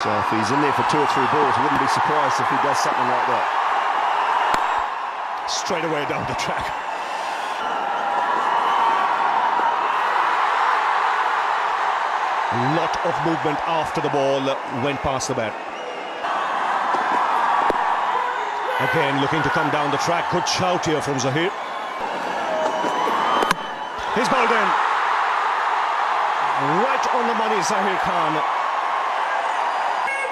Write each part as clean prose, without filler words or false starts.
So if he's in there for 2 or 3 balls, I wouldn't be surprised if he does something like that. Straight away down the track. A lot of movement after the ball went past the bat. Again, looking to come down the track. Good shout here from Zahir. He's bowled in. Right on the money, Zahir Khan.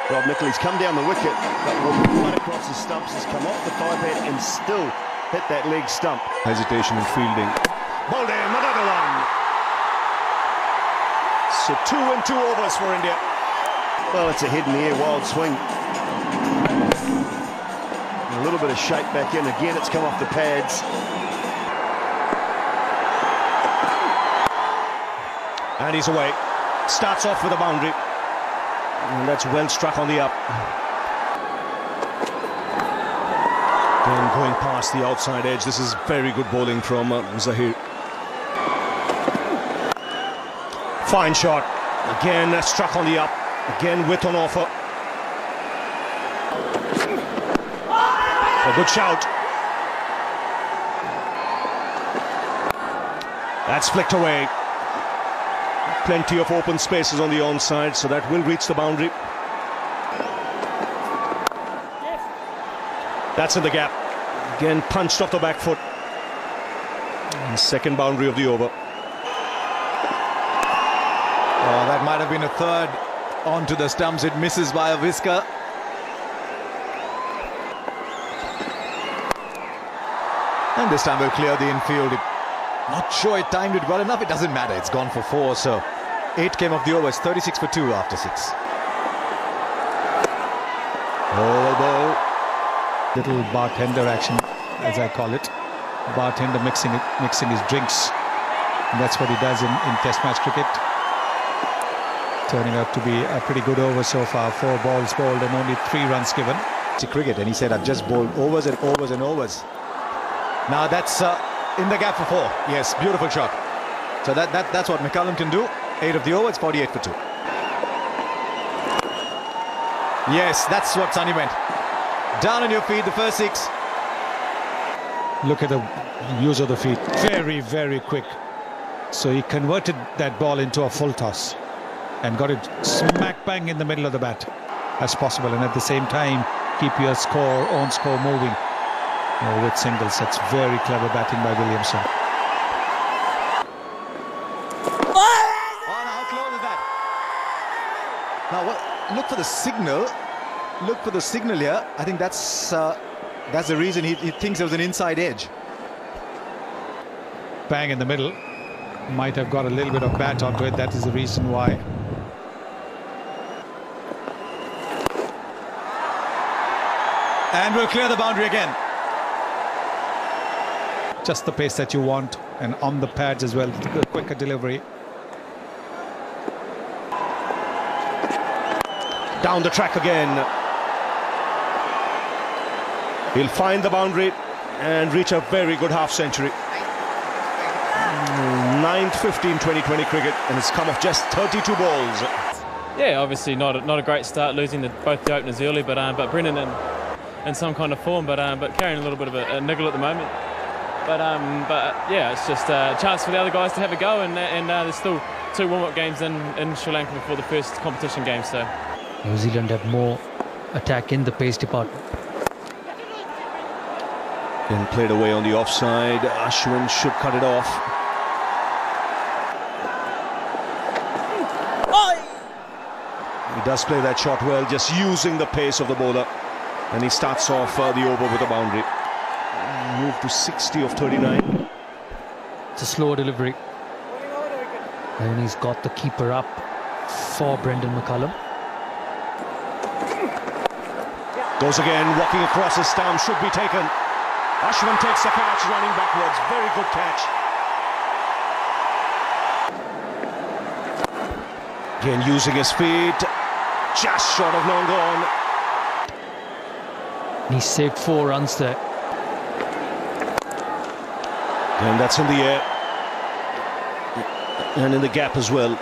Rob Nicholls come down the wicket, but right across the stumps, has come off the thigh pad and still hit that leg stump. Hesitation in fielding. Bowled in, another one. So 2 and 2 overs for India. Well, it's a head in the air, wild swing. A little bit of shape back in. Again, it's come off the pads. And he's away. Starts off with a boundary. And that's well struck on the up. Then going past the outside edge. This is very good bowling from Zahir. Fine shot. Again struck on the up. Again width on offer. A good shout. That's flicked away. Plenty of open spaces on the onside, so that will reach the boundary. That's in the gap. Again punched off the back foot. And second boundary of the over. Oh, that might have been a third onto the stumps. It misses by a whisker. And this time we'll clear the infield. Not sure it timed it well enough. It doesn't matter. It's gone for 4, so 8 came off the overs. 36 for 2 after 6. Oh, ball. Little bartender action, as I call it. Bartender mixing his drinks. And that's what he does in Test match cricket. Turning out to be a pretty good over so far. 4 balls bowled and only 3 runs given. To cricket, and he said, I've just bowled overs and overs and overs. Now that's in the gap for 4. Yes, beautiful shot. So that's what McCullum can do. 8 of the overs, 48 for 2. Yes, that's what Sunny went. Down on your feet, the first 6. Look at the use of the feet. Very, very quick. So he converted that ball into a full toss and got it smack bang in the middle of the bat as possible, and at the same time keep your own score moving with singles. That's very clever batting by Williamson. Oh, how close is that? Now look for the signal. Look for the signal here. I think that's the reason he thinks there was an inside edge. Bang in the middle. Might have got a little bit of bat onto it. That is the reason why. And we'll clear the boundary again. Just the pace that you want, and on the pads as well. Quicker delivery. Down the track again. He'll find the boundary and reach a very good half-century. 9th 2020 cricket, and it's come off just 32 balls. Yeah, obviously not a great start, losing both the openers early, but Brennan in some kind of form, but carrying a little bit of a niggle at the moment. But yeah, it's just a chance for the other guys to have a go, and there's still 2 warm-up games in Sri Lanka before the first competition game. So New Zealand have more attack in the pace department. Then played away on the offside. Ashwin should cut it off. He does play that shot well, just using the pace of the bowler. And he starts off the over with a boundary. Move to 60 of 39. It's a slow delivery. And he's got the keeper up for Brendan McCullum. Goes again, walking across his stump, should be taken. Ashwin takes the catch, running backwards. Very good catch. Again, using his feet. Just short of long gone. He saved 4 runs there. And that's in the air. And in the gap as well.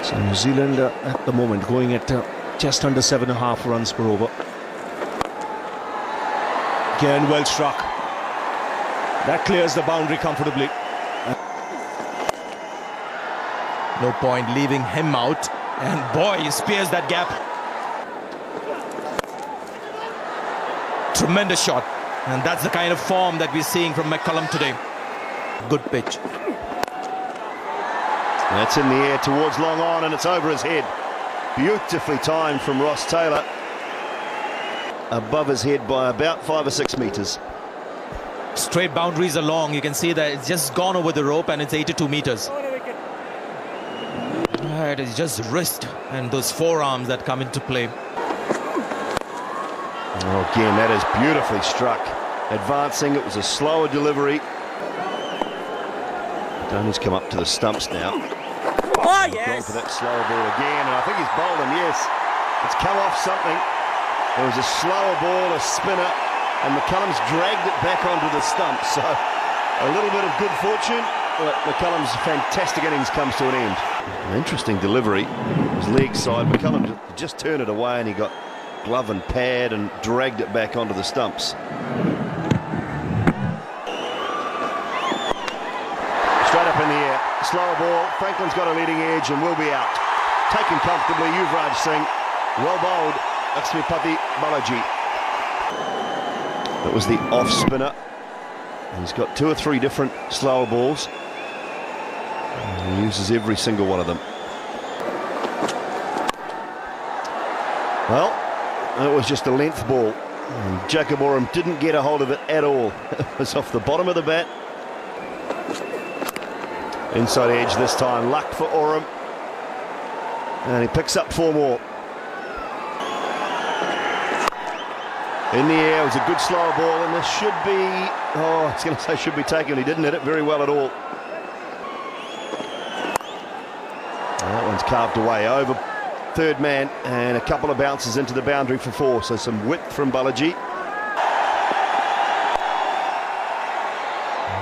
So New Zealand at the moment going at just under 7.5 runs per over. Again, well struck. That clears the boundary comfortably. No point leaving him out. And boy, he spears that gap. Tremendous shot. And that's the kind of form that we're seeing from McCullum today. Good pitch. That's in the air towards long on, and it's over his head. Beautifully timed from Ross Taylor. Above his head by about 5 or 6 metres. Straight boundaries along. You can see that it's just gone over the rope and it's 82 metres. It is just wrist and those forearms that come into play. Oh, again, that is beautifully struck. Advancing, it was a slower delivery. Dhoni's come up to the stumps now. Oh, yes! Gone for that slower ball again, and I think he's bowled him, yes. It's come off something. There was a slower ball, a spinner, and McCullum's dragged it back onto the stump. So, a little bit of good fortune, but McCullum's fantastic innings comes to an end. An interesting delivery. His leg side, McCullum just turned it away, and he got glove and pad and dragged it back onto the stumps. Straight up in the air, slower ball. Franklin's got a leading edge and will be out. Taken comfortably, Yuvraj Singh. Well bowled, Lakshmipati Balaji. That was the off spinner. He's got 2 or 3 different slower balls. And he uses every single one of them. Well, it was just a length ball. And Jacob Oram didn't get a hold of it at all. It was off the bottom of the bat. Inside edge this time, luck for Oram. And he picks up 4 more. In the air, it was a good slower ball, and this should be, oh, I was going to say should be taken. He didn't hit it very well at all. And that one's carved away over third man, and a couple of bounces into the boundary for 4. So some width from Balaji.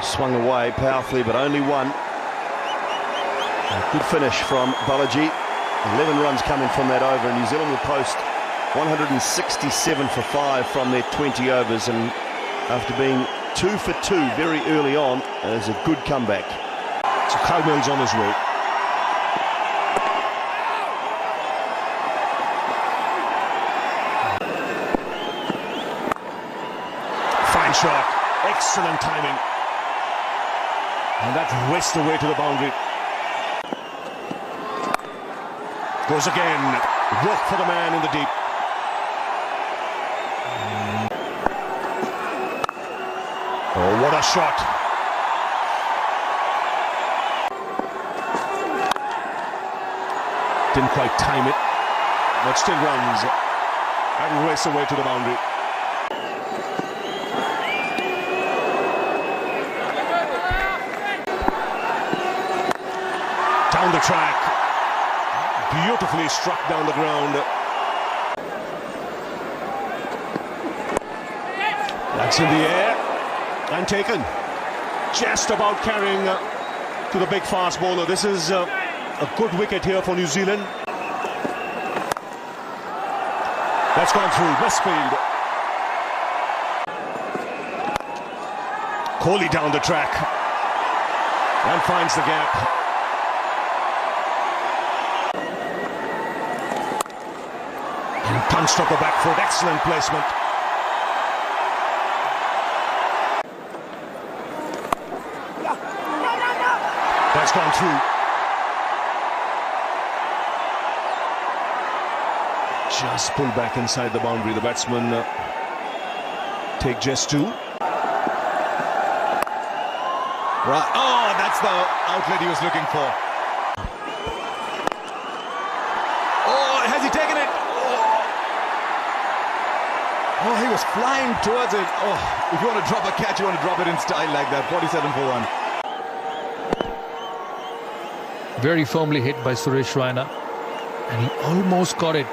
Swung away powerfully, but only 1. A good finish from Balaji. 11 runs coming from that over, and New Zealand will post 167 for 5 from their 20 overs, and after being 2 for 2 very early on, is a good comeback. So Cowbell's on his way. Fine shot, excellent timing, and that whisked away to the boundary. Goes again, work for the man in the deep. Oh, what a shot. Didn't quite time it, but still runs and race away to the boundary. Down the track. Beautifully struck down the ground. That's in the air and taken. Just about carrying to the big fast bowler. This is a good wicket here for New Zealand. That's gone through. Westfield. Kohli down the track and finds the gap. Punched off the back foot, excellent placement. That's gone through. Just pulled back inside the boundary. The batsman take just 2. Right. Oh, that's the outlet he was looking for. Oh, has he taken it? Oh, he was flying towards it. Oh, if you want to drop a catch, you want to drop it in style like that. 47 for 1. Very firmly hit by Suresh Raina. And he almost got it.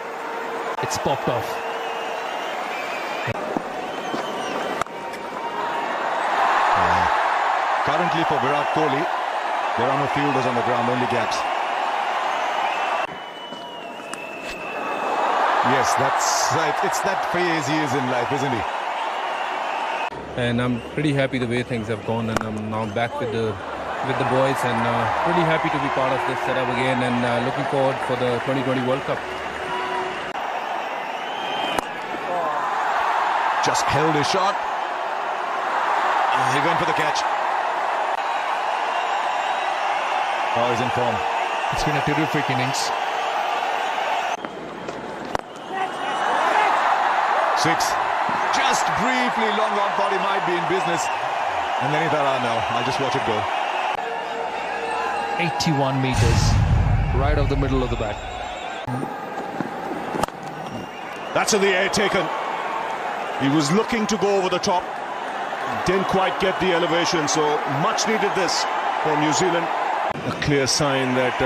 It's popped off. Currently for Virat Kohli, there are no fielders on the ground, only gaps. Yes, that's right. It's that phase he is in life, isn't he? And I'm pretty happy the way things have gone, and I'm now back with the boys, and really happy to be part of this setup again, and looking forward for the 2020 World Cup. Just held his shot. He went for the catch. Oh, he's in form. It's been a terrific innings. 6. Just briefly, long on thought he might be in business. And then he thought, oh no, I'll just watch it go. 81 meters, right off the middle of the bat. That's in the air taken. He was looking to go over the top. Didn't quite get the elevation, so much needed this for New Zealand. A clear sign that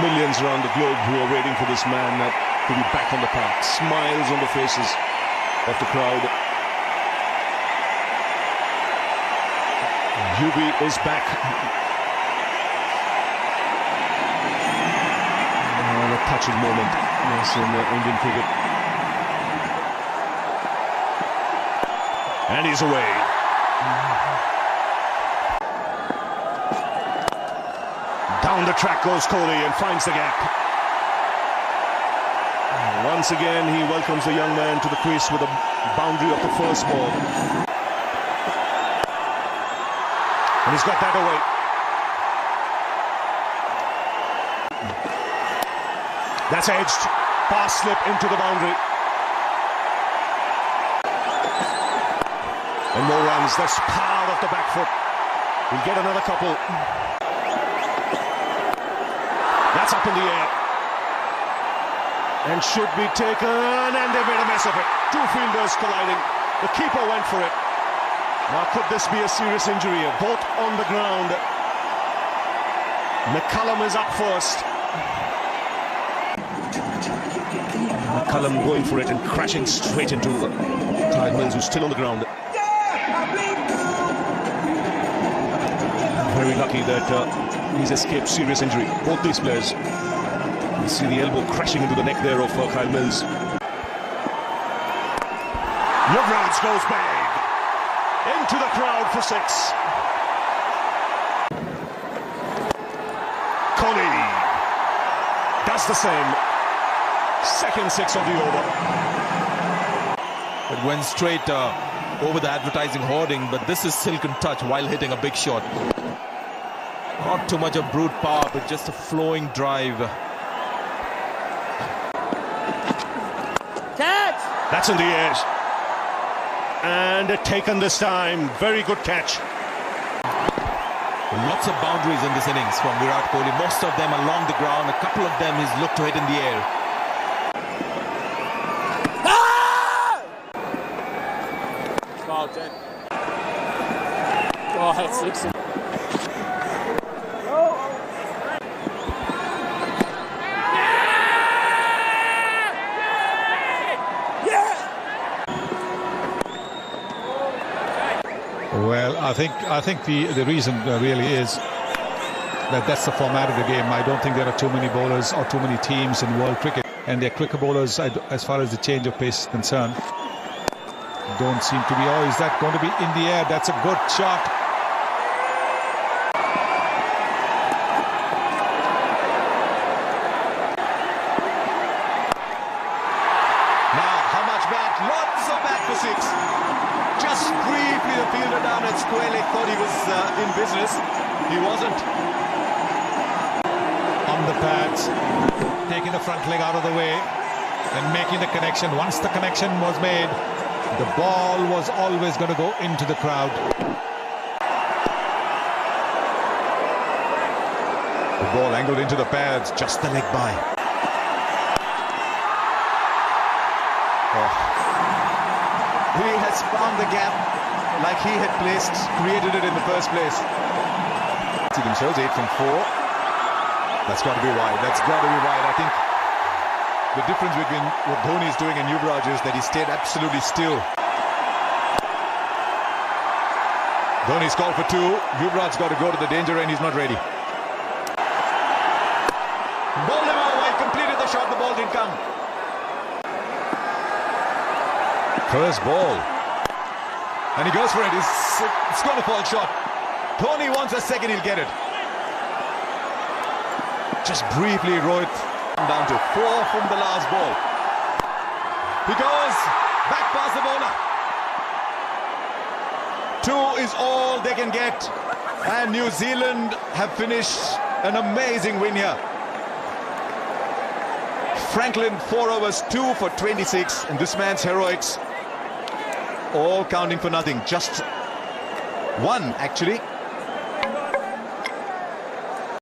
millions around the globe who are waiting for this man to be back on the park. Smiles on the faces of the crowd. Yubi is back. A touching moment, yes, in Indian cricket. And he's away. Down the track goes Kohli and finds the gap. Once again, he welcomes the young man to the crease with a boundary of the first ball. And he's got that away. That's edged. Pass slip into the boundary. And more runs. That's power of the back foot. We'll get another couple. That's up in the air. And should be taken, and they made a mess of it. Two fielders colliding. The keeper went for it. Now could this be a serious injury? Both on the ground. McCullum is up first. McCullum going for it and crashing straight into Kyle Mills, who's still on the ground. Very lucky that he's escaped serious injury. Both these players. You see the elbow crashing into the neck there of Kyle Mills. Yuvraj goes bang. Into the crowd for 6. Kohli does the same. Second 6 of the over. It went straight over the advertising hoarding, but this is silken touch while hitting a big shot. Not too much of brute power, but just a flowing drive. Catch! That's in the air. And taken this time. Very good catch. Lots of boundaries in this innings from Virat Kohli. Most of them along the ground. A couple of them he's looked to hit in the air. Oh, dead. Oh, that's 6. Well, I think the reason really is that that's the format of the game. I don't think there are too many bowlers or too many teams in world cricket, and they're quicker bowlers as far as the change of pace is concerned. Don't seem to be. Oh, is that going to be in the air? That's a good shot. Now, how much back? Lots of back for 6. Just briefly, the fielder down at square leg thought he was in business. He wasn't. On the pads, taking the front leg out of the way and making the connection. Once the connection was made, the ball was always going to go into the crowd. The ball angled into the pads, just the leg by. Oh. He has found the gap like he had created it in the first place. See themselves 8 from 4. That's got to be wide. That's got to be wide. I think the difference between what Dhoni is doing and Yuvraj is that he stayed absolutely still. Dhoni's called for 2. Yuvraj's got to go to the danger and he's not ready. Bowled him out while completed the shot. The ball didn't come. First ball. And he goes for it. It's going to fall short. Tony wants a second, he'll get it. Just briefly, Rohit down to 4 from the last ball. He goes back past the bowler. 2 is all they can get. And New Zealand have finished an amazing win here. Franklin, 4 overs, 2 for 26. And this man's heroics all counting for nothing. Just 1, actually.